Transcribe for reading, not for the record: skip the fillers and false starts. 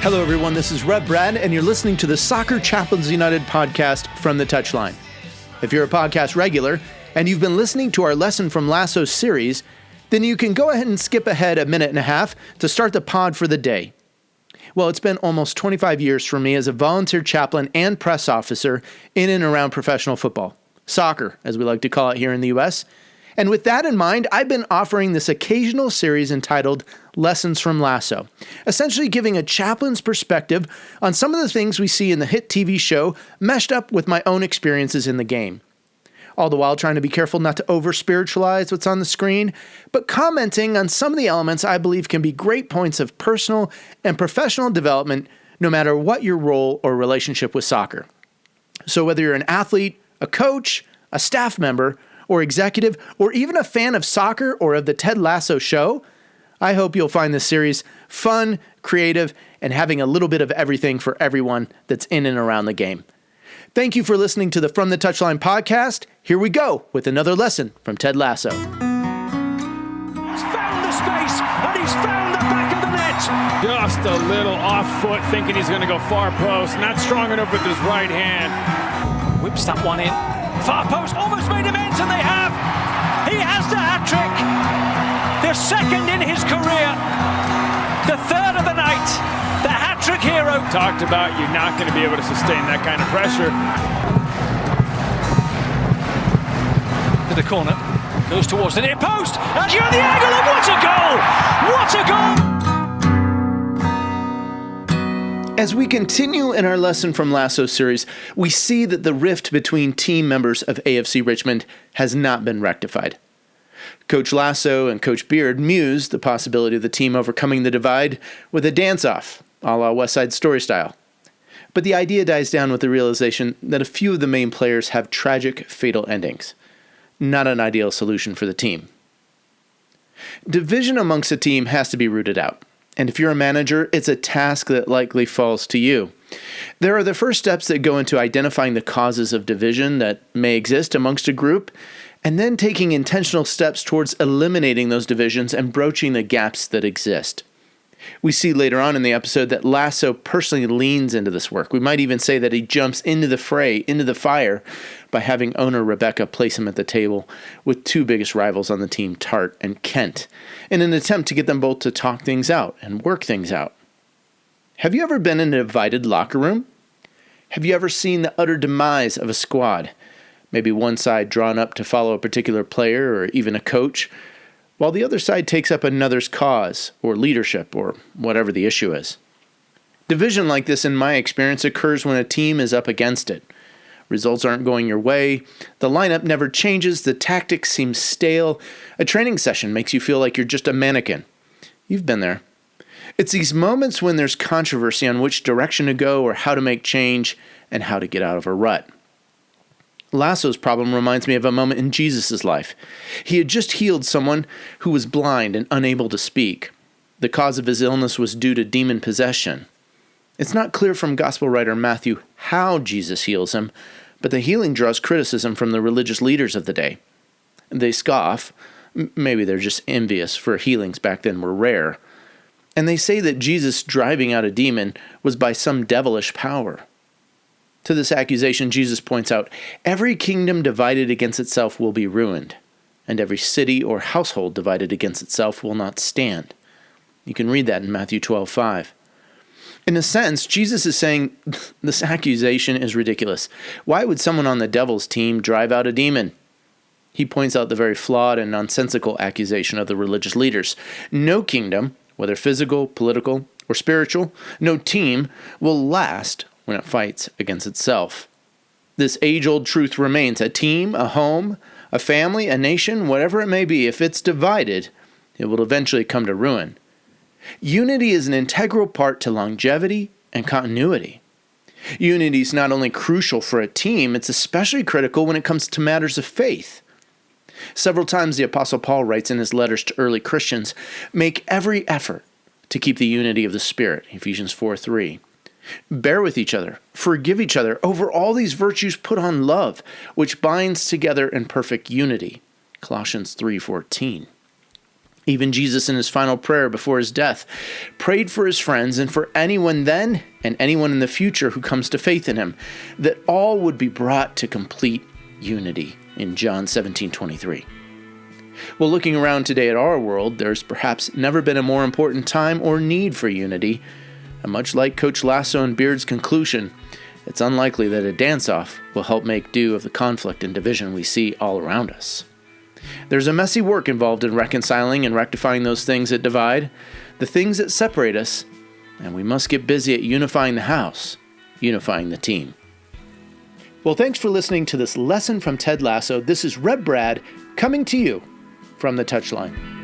Hello, everyone. This is Rev Brad, and you're listening to the Soccer Chaplains United podcast, From the Touchline. If you're a podcast regular and you've been listening to our Lesson from Lasso series, then you can go ahead and skip ahead a minute and a half to start the pod for the day. Well, it's been almost 25 years for me as a volunteer chaplain and press officer in and around professional football. Soccer, as we like to call it here in the U.S., and with that in mind, I've been offering this occasional series entitled Lessons from Lasso, essentially giving a chaplain's perspective on some of the things we see in the hit TV show meshed up with my own experiences in the game. All the while trying to be careful not to over-spiritualize what's on the screen, but commenting on some of the elements I believe can be great points of personal and professional development no matter what your role or relationship with soccer. So whether you're an athlete, a coach, a staff member, or executive, or even a fan of soccer or of the Ted Lasso show, I hope you'll find this series fun, creative, and having a little bit of everything for everyone that's in and around the game. Thank you for listening to the From the Touchline podcast. Here we go with another lesson from Ted Lasso. He's found the space, and he's found the back of the net. Just a little off foot, thinking he's going to go far post. Not strong enough with his right hand. Whips that one in. Far post, almost made him ends, and they have. He has the hat-trick. The second in his career. The third of the night. The hat-trick hero. Talked about you're not going to be able to sustain that kind of pressure. To the corner. Goes towards the near post. And you're the angle, and what a goal! What a goal! As we continue in our Lesson from Lasso series, we see that the rift between team members of AFC Richmond has not been rectified. Coach Lasso and Coach Beard muse the possibility of the team overcoming the divide with a dance-off, a la West Side Story style. But the idea dies down with the realization that a few of the main players have tragic, fatal endings. Not an ideal solution for the team. Division amongst a team has to be rooted out. And if you're a manager, it's a task that likely falls to you. There are the first steps that go into identifying the causes of division that may exist amongst a group, and then taking intentional steps towards eliminating those divisions and broaching the gaps that exist. We see later on in the episode that Lasso personally leans into this work. We might even say that he jumps into the fray, into the fire, by having owner Rebecca place him at the table with two biggest rivals on the team, Tart and Kent, in an attempt to get them both to talk things out and work things out. Have you ever been in a divided locker room? Have you ever seen the utter demise of a squad? Maybe one side drawn up to follow a particular player or even a coach, while the other side takes up another's cause or leadership or whatever the issue is. Division like this, in my experience, occurs when a team is up against it. Results aren't going your way, the lineup never changes, the tactics seem stale, a training session makes you feel like you're just a mannequin. You've been there. It's these moments when there's controversy on which direction to go or how to make change and how to get out of a rut. Lasso's problem reminds me of a moment in Jesus' life. He had just healed someone who was blind and unable to speak. The cause of his illness was due to demon possession. It's not clear from gospel writer Matthew how Jesus heals him, but the healing draws criticism from the religious leaders of the day. They scoff. Maybe they're just envious, for healings back then were rare. And they say that Jesus driving out a demon was by some devilish power. To this accusation, Jesus points out, every kingdom divided against itself will be ruined, and every city or household divided against itself will not stand. You can read that in Matthew 12:5. In a sense, Jesus is saying this accusation is ridiculous. Why would someone on the devil's team drive out a demon? He points out the very flawed and nonsensical accusation of the religious leaders. No kingdom, whether physical, political, or spiritual, no team will last when it fights against itself. This age-old truth remains. A team, a home, a family, a nation, whatever it may be, if it's divided, it will eventually come to ruin. Unity is an integral part to longevity and continuity. Unity is not only crucial for a team, it's especially critical when it comes to matters of faith. Several times the Apostle Paul writes in his letters to early Christians, make every effort to keep the unity of the Spirit, Ephesians 4:3. Bear with each other, forgive each other. Over all these virtues put on love, which binds together in perfect unity, Colossians 3:14. Even Jesus, in his final prayer before his death, prayed for his friends and for anyone then and anyone in the future who comes to faith in him, that all would be brought to complete unity in John 17:23. Well, looking around today at our world, there's perhaps never been a more important time or need for unity. And much like Coach Lasso and Beard's conclusion, it's unlikely that a dance-off will help make do of the conflict and division we see all around us. There's a messy work involved in reconciling and rectifying those things that divide, the things that separate us, and we must get busy at unifying the house, unifying the team. Well, thanks for listening to this lesson from Ted Lasso. This is Reb Brad coming to you from the Touchline.